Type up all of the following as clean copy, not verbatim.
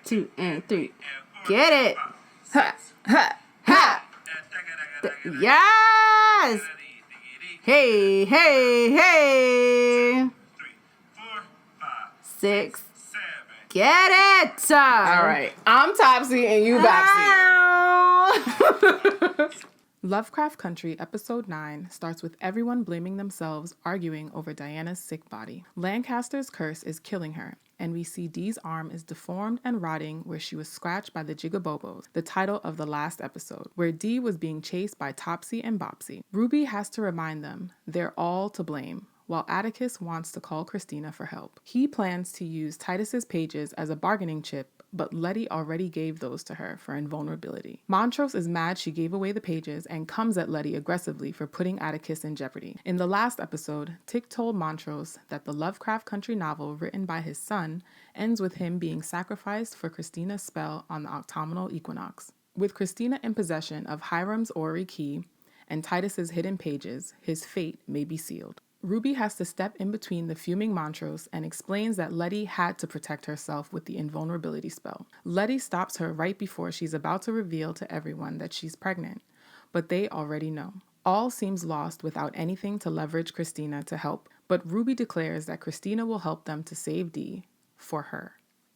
2 and 3. Get it. Ha, ha, ha. Yes. Hey, hey, hey. 6. Get it. All right. I'm Topsy and you Bopsy. Lovecraft Country, Episode 9, starts with everyone blaming themselves, arguing over Diana's sick body. Lancaster's curse is killing her, and we see Dee's arm is deformed and rotting where she was scratched by the Jigabobos, the title of the last episode, where Dee was being chased by Topsy and Bopsy. Ruby has to remind them they're all to blame, while Atticus wants to call Christina for help. He plans to use Titus's pages as a bargaining chip, but Letty already gave those to her for invulnerability. Montrose is mad she gave away the pages and comes at Letty aggressively for putting Atticus in jeopardy. In the last episode, Tick told Montrose that the Lovecraft Country novel written by his son ends with him being sacrificed for Christina's spell on the autumnal equinox. With Christina in possession of Hiram's orrery key and Titus's hidden pages, his fate may be sealed. Ruby has to step in between the fuming Montrose and explains that Letty had to protect herself with the invulnerability spell. Letty stops her right before she's about to reveal to everyone that she's pregnant, but they already know. All seems lost without anything to leverage Christina to help, but Ruby declares that Christina will help them to save Dee for her.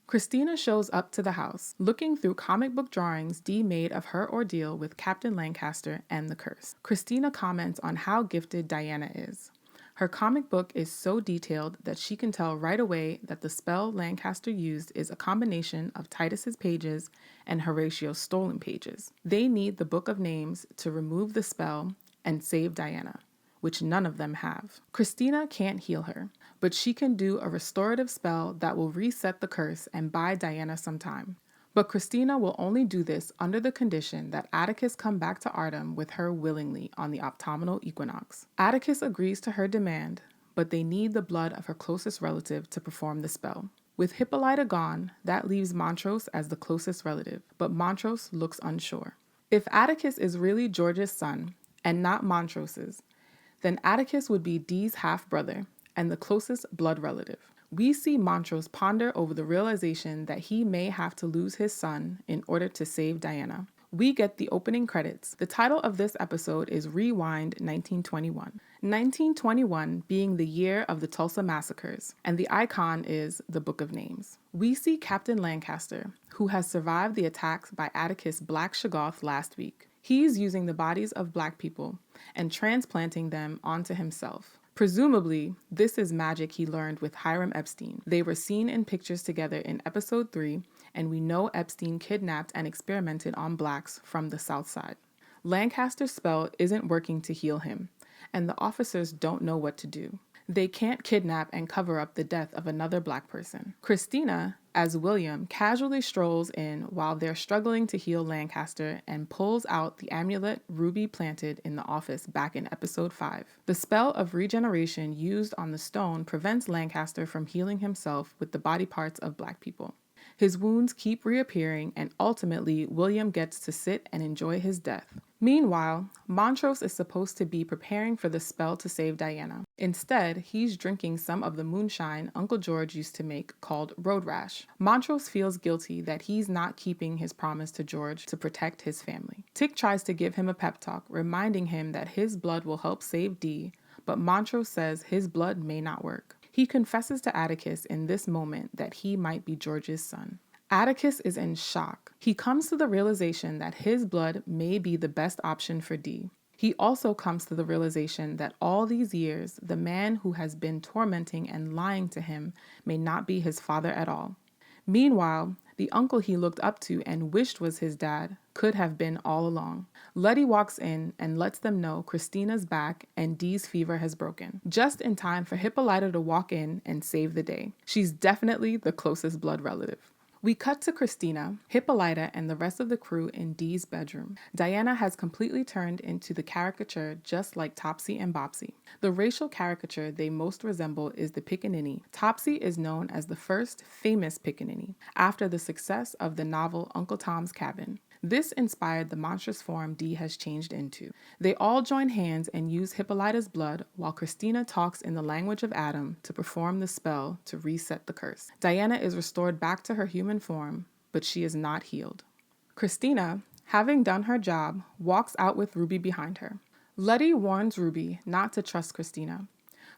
Christina shows up to the house, looking through comic book drawings Dee made of her ordeal with Captain Lancaster and the curse. Christina comments on how gifted Diana is. Her comic book is so detailed that she can tell right away that the spell Lancaster used is a combination of Titus's pages and Horatio's stolen pages. They need the Book of Names to remove the spell and save Diana, which none of them have. Christina can't heal her, but she can do a restorative spell that will reset the curse and buy Diana some time. But Christina will only do this under the condition that Atticus come back to Artem with her willingly on the autumnal equinox. Atticus agrees to her demand, but they need the blood of her closest relative to perform the spell. With Hippolyta gone, that leaves Montrose as the closest relative, but Montrose looks unsure. If Atticus is really George's son, and not Montrose's, then Atticus would be Dee's half-brother and the closest blood relative. We see Montrose ponder over the realization that he may have to lose his son in order to save Diana. We get the opening credits. The title of this episode is Rewind 1921. 1921 being the year of the Tulsa massacres, and the icon is the Book of Names. We see Captain Lancaster, who has survived the attacks by Atticus' Black Shoggoth last week. He's using the bodies of Black people and transplanting them onto himself. Presumably, this is magic he learned with Hiram Epstein. They were seen in pictures together in episode 3, and we know Epstein kidnapped and experimented on Blacks from the South Side. Lancaster's spell isn't working to heal him, and the officers don't know what to do. They can't kidnap and cover up the death of another Black person. Christina, as William, casually strolls in while they're struggling to heal Lancaster and pulls out the amulet Ruby planted in the office back in episode 5. The spell of regeneration used on the stone prevents Lancaster from healing himself with the body parts of Black people. His wounds keep reappearing, and ultimately, William gets to sit and enjoy his death. Meanwhile, Montrose is supposed to be preparing for the spell to save Diana. Instead, he's drinking some of the moonshine Uncle George used to make called Road Rash. Montrose feels guilty that he's not keeping his promise to George to protect his family. Tick tries to give him a pep talk, reminding him that his blood will help save Dee, but Montrose says his blood may not work. He confesses to Atticus in this moment that he might be George's son. Atticus is in shock. He comes to the realization that his blood may be the best option for Dee. He also comes to the realization that all these years, the man who has been tormenting and lying to him may not be his father at all. Meanwhile, the uncle he looked up to and wished was his dad could have been all along. Letty walks in and lets them know Christina's back and Dee's fever has broken, just in time for Hippolyta to walk in and save the day. She's definitely the closest blood relative. We cut to Christina, Hippolyta, and the rest of the crew in Dee's bedroom. Diana has completely turned into the caricature just like Topsy and Bopsy. The racial caricature they most resemble is the Pickaninny. Topsy is known as the first famous Pickaninny, after the success of the novel Uncle Tom's Cabin. This inspired the monstrous form Dee has changed into. They all join hands and use Hippolyta's blood while Christina talks in the language of Adam to perform the spell to reset the curse. Diana is restored back to her human form, but she is not healed. Christina, having done her job, walks out with Ruby behind her. Letty warns Ruby not to trust Christina,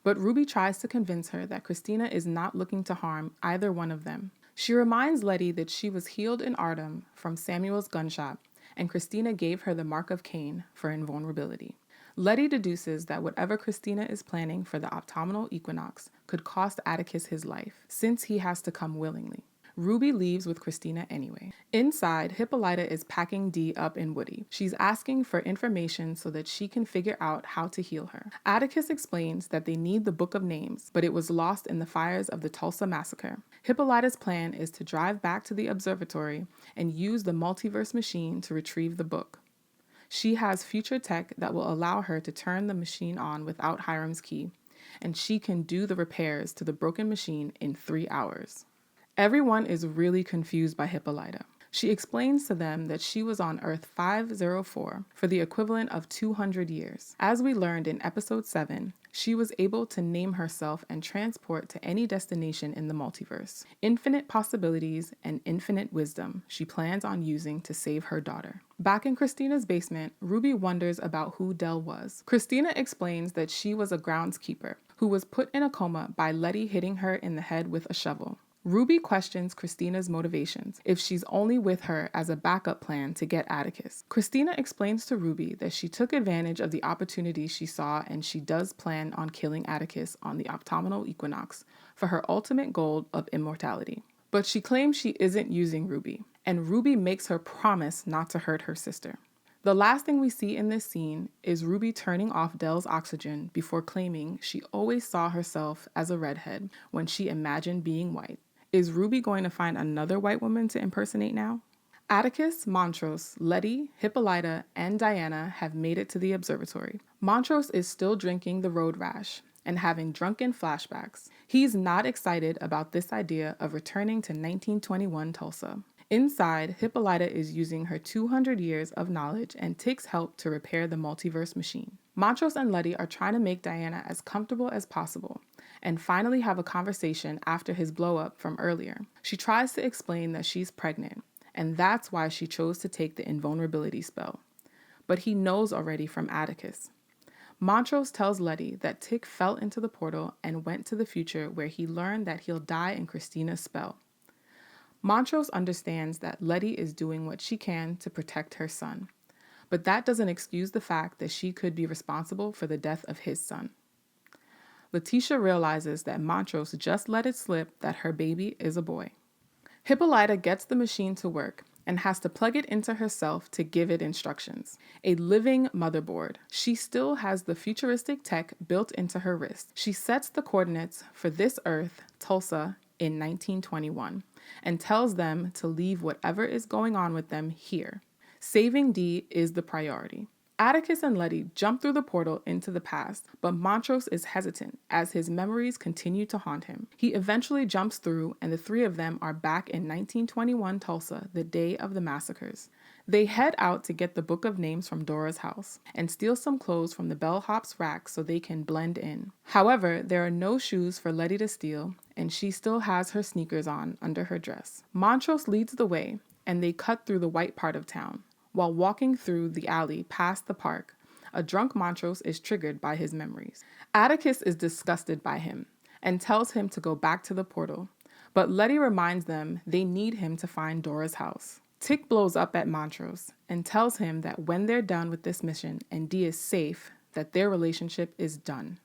but Ruby tries to convince her that Christina is not looking to harm either one of them. She reminds Letty that she was healed in Artem from Samuel's gunshot, and Christina gave her the mark of Cain for invulnerability. Letty deduces that whatever Christina is planning for the autumnal equinox could cost Atticus his life, since he has to come willingly. Ruby leaves with Christina anyway. Inside, Hippolyta is packing Dee up in Woody. She's asking for information so that she can figure out how to heal her. Atticus explains that they need the Book of Names, but it was lost in the fires of the Tulsa massacre. Hippolyta's plan is to drive back to the observatory and use the multiverse machine to retrieve the book. She has future tech that will allow her to turn the machine on without Hiram's key, and she can do the repairs to the broken machine in 3 hours. Everyone is really confused by Hippolyta. She explains to them that she was on Earth 504 for the equivalent of 200 years. As we learned in episode 7, she was able to name herself and transport to any destination in the multiverse. Infinite possibilities and infinite wisdom she plans on using to save her daughter. Back in Christina's basement, Ruby wonders about who Dell was. Christina explains that she was a groundskeeper who was put in a coma by Letty hitting her in the head with a shovel. Ruby questions Christina's motivations, if she's only with her as a backup plan to get Atticus. Christina explains to Ruby that she took advantage of the opportunity she saw and she does plan on killing Atticus on the autumnal equinox for her ultimate goal of immortality. But she claims she isn't using Ruby, and Ruby makes her promise not to hurt her sister. The last thing we see in this scene is Ruby turning off Dell's oxygen before claiming she always saw herself as a redhead when she imagined being white. Is Ruby going to find another white woman to impersonate now? Atticus, Montrose, Letty, Hippolyta, and Diana have made it to the observatory. Montrose is still drinking the road rash and having drunken flashbacks. He's not excited about this idea of returning to 1921 Tulsa. Inside, Hippolyta is using her 200 years of knowledge and takes help to repair the multiverse machine. Montrose and Letty are trying to make Diana as comfortable as possible and finally have a conversation after his blow-up from earlier. She tries to explain that she's pregnant, and that's why she chose to take the invulnerability spell. But he knows already from Atticus. Montrose tells Letty that Tick fell into the portal and went to the future where he learned that he'll die in Christina's spell. Montrose understands that Letty is doing what she can to protect her son, but that doesn't excuse the fact that she could be responsible for the death of his son. Letitia realizes that Montrose just let it slip that her baby is a boy. Hippolyta gets the machine to work and has to plug it into herself to give it instructions. A living motherboard. She still has the futuristic tech built into her wrist. She sets the coordinates for this Earth, Tulsa, in 1921, and tells them to leave whatever is going on with them here. Saving Dee is the priority. Atticus and Letty jump through the portal into the past, but Montrose is hesitant as his memories continue to haunt him. He eventually jumps through, and the three of them are back in 1921 Tulsa, the day of the massacres. They head out to get the Book of Names from Dora's house and steal some clothes from the bellhop's rack so they can blend in. However, there are no shoes for Letty to steal, and she still has her sneakers on under her dress. Montrose leads the way, and they cut through the white part of town. While walking through the alley past the park, a drunk Montrose is triggered by his memories. Atticus is disgusted by him and tells him to go back to the portal, but Letty reminds them they need him to find Dora's house. Tick blows up at Montrose and tells him that when they're done with this mission and Dee is safe, that their relationship is done.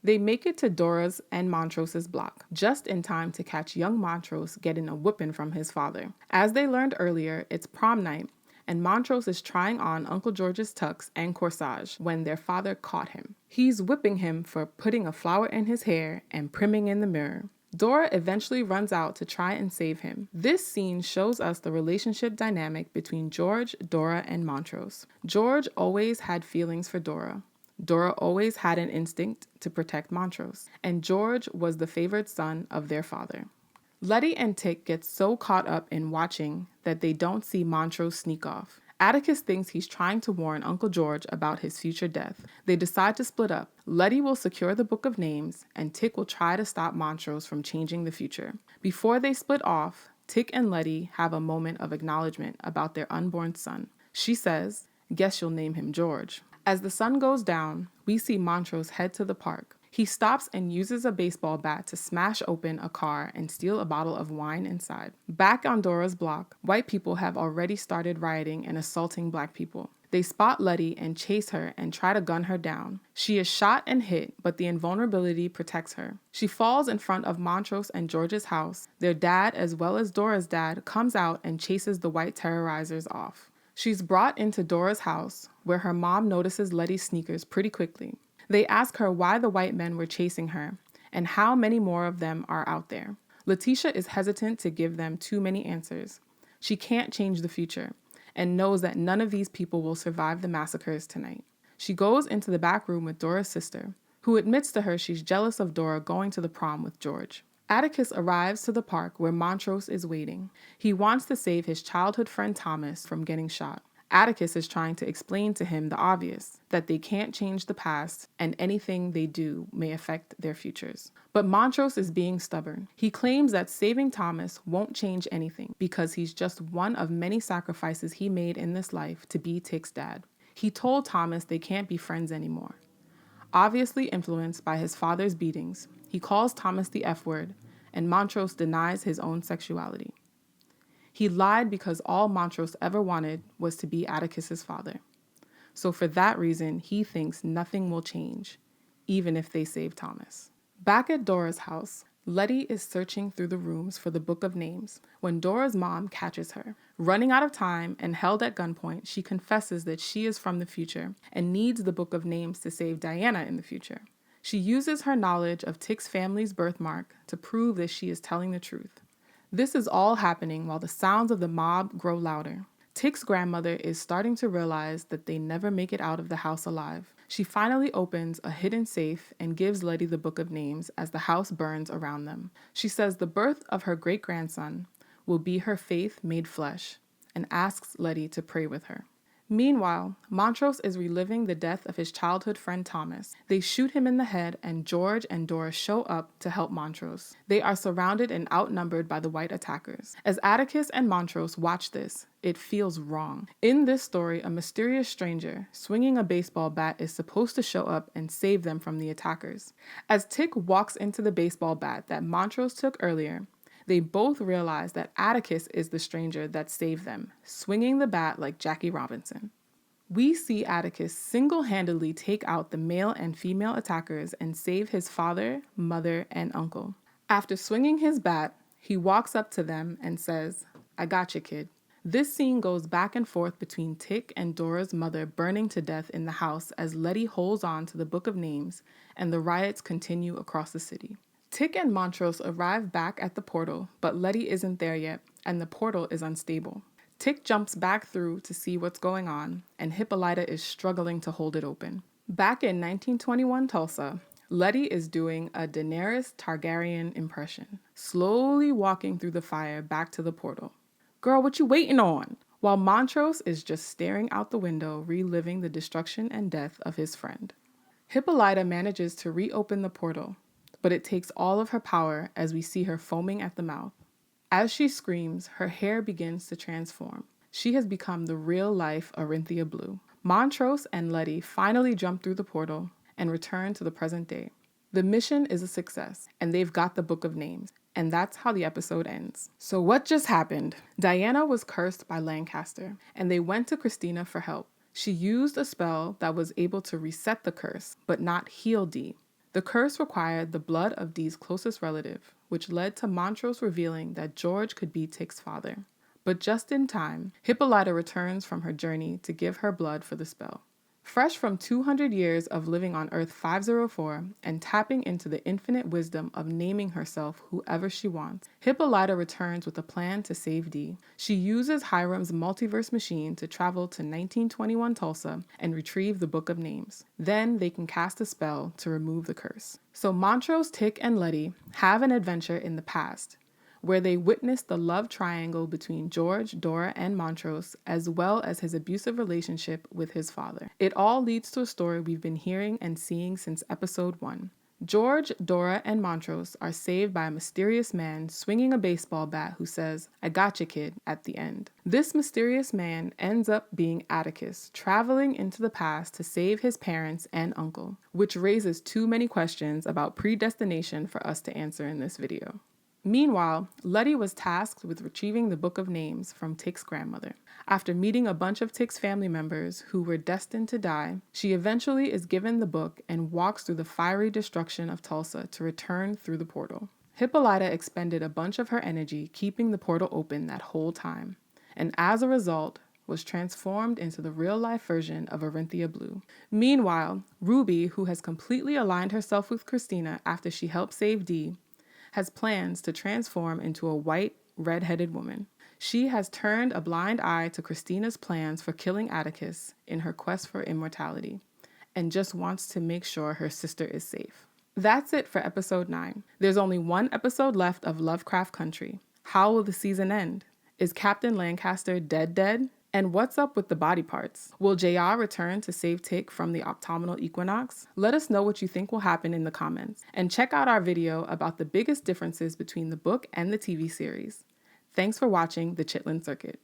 They make it to Dora's and Montrose's block, just in time to catch young Montrose getting a whipping from his father. As they learned earlier, it's prom night, and Montrose is trying on Uncle George's tux and corsage when their father caught him. He's whipping him for putting a flower in his hair and primming in the mirror. Dora eventually runs out to try and save him. This scene shows us the relationship dynamic between George, Dora, and Montrose. George always had feelings for Dora. Dora always had an instinct to protect Montrose, and George was the favored son of their father. Letty and Tick get so caught up in watching that they don't see Montrose sneak off. Atticus thinks he's trying to warn Uncle George about his future death. They decide to split up. Letty will secure the Book of Names, and Tick will try to stop Montrose from changing the future. Before they split off, Tick and Letty have a moment of acknowledgement about their unborn son. She says, "Guess you'll name him George." As the sun goes down, we see Montrose head to the park. He stops and uses a baseball bat to smash open a car and steal a bottle of wine inside. Back on Dora's block, white people have already started rioting and assaulting black people. They spot Letty and chase her and try to gun her down. She is shot and hit, but the invulnerability protects her. She falls in front of Montrose and George's house. Their dad, as well as Dora's dad, comes out and chases the white terrorizers off. She's brought into Dora's house, where her mom notices Letty's sneakers pretty quickly. They ask her why the white men were chasing her and how many more of them are out there. Letitia is hesitant to give them too many answers. She can't change the future and knows that none of these people will survive the massacres tonight. She goes into the back room with Dora's sister, who admits to her she's jealous of Dora going to the prom with George. Atticus arrives to the park where Montrose is waiting. He wants to save his childhood friend Thomas from getting shot. Atticus is trying to explain to him the obvious, that they can't change the past and anything they do may affect their futures. But Montrose is being stubborn. He claims that saving Thomas won't change anything because he's just one of many sacrifices he made in this life to be Tick's dad. He told Thomas they can't be friends anymore. Obviously influenced by his father's beatings, he calls Thomas the F word, and Montrose denies his own sexuality. He lied because all Montrose ever wanted was to be Atticus's father. So for that reason, he thinks nothing will change, even if they save Thomas. Back at Dora's house, Letty is searching through the rooms for the Book of Names when Dora's mom catches her. Running out of time and held at gunpoint, she confesses that she is from the future and needs the Book of Names to save Diana in the future. She uses her knowledge of Tick's family's birthmark to prove that she is telling the truth. This is all happening while the sounds of the mob grow louder. Tick's grandmother is starting to realize that they never make it out of the house alive. She finally opens a hidden safe and gives Letty the Book of Names as the house burns around them. She says the birth of her great-grandson will be her faith made flesh and asks Letty to pray with her. Meanwhile, Montrose is reliving the death of his childhood friend Thomas. They shoot him in the head and George and Dora show up to help Montrose. They are surrounded and outnumbered by the white attackers. As Atticus and Montrose watch this, it feels wrong. In this story, a mysterious stranger swinging a baseball bat is supposed to show up and save them from the attackers. As Tick walks into the baseball bat that Montrose took earlier, they both realize that Atticus is the stranger that saved them, swinging the bat like Jackie Robinson. We see Atticus single-handedly take out the male and female attackers and save his father, mother, and uncle. After swinging his bat, he walks up to them and says, "I got you, kid." This scene goes back and forth between Tick and Dora's mother burning to death in the house as Letty holds on to the Book of Names and the riots continue across the city. Tick and Montrose arrive back at the portal, but Letty isn't there yet, and the portal is unstable. Tick jumps back through to see what's going on, and Hippolyta is struggling to hold it open. Back in 1921 Tulsa, Letty is doing a Daenerys Targaryen impression, slowly walking through the fire back to the portal. "Girl, what you waiting on?" While Montrose is just staring out the window, reliving the destruction and death of his friend. Hippolyta manages to reopen the portal, but it takes all of her power as we see her foaming at the mouth. As she screams, her hair begins to transform. She has become the real-life Orinthia Blue. Montrose and Letty finally jump through the portal and return to the present day. The mission is a success, and they've got the Book of Names, and that's how the episode ends. So what just happened? Diana was cursed by Lancaster, and they went to Christina for help. She used a spell that was able to reset the curse, but not heal Dee. The curse required the blood of Dee's closest relative, which led to Montrose revealing that George could be Tick's father. But just in time, Hippolyta returns from her journey to give her blood for the spell. Fresh from 200 years of living on Earth 504 and tapping into the infinite wisdom of naming herself whoever she wants, Hippolyta returns with a plan to save Dee. She uses Hiram's multiverse machine to travel to 1921 Tulsa and retrieve the Book of Names. Then they can cast a spell to remove the curse. So Montrose, Tick, and Letty have an adventure in the past, where they witness the love triangle between George, Dora, and Montrose, as well as his abusive relationship with his father. It all leads to a story we've been hearing and seeing since episode 1. George, Dora, and Montrose are saved by a mysterious man swinging a baseball bat who says, "I gotcha, kid," at the end. This mysterious man ends up being Atticus, traveling into the past to save his parents and uncle, which raises too many questions about predestination for us to answer in this video. Meanwhile, Letty was tasked with retrieving the Book of Names from Tick's grandmother. After meeting a bunch of Tick's family members who were destined to die, she eventually is given the book and walks through the fiery destruction of Tulsa to return through the portal. Hippolyta expended a bunch of her energy keeping the portal open that whole time, and as a result, was transformed into the real-life version of Arinthia Blue. Meanwhile, Ruby, who has completely aligned herself with Christina after she helped save Dee, has plans to transform into a white, red-headed woman. She has turned a blind eye to Christina's plans for killing Atticus in her quest for immortality, and just wants to make sure her sister is safe. That's it for episode 9. There's only one episode left of Lovecraft Country. How will the season end? Is Captain Lancaster dead? And what's up with the body parts? Will JR return to save Tick from the autumnal equinox? Let us know what you think will happen in the comments. And check out our video about the biggest differences between the book and the TV series. Thanks for watching The Chitlin Circuit.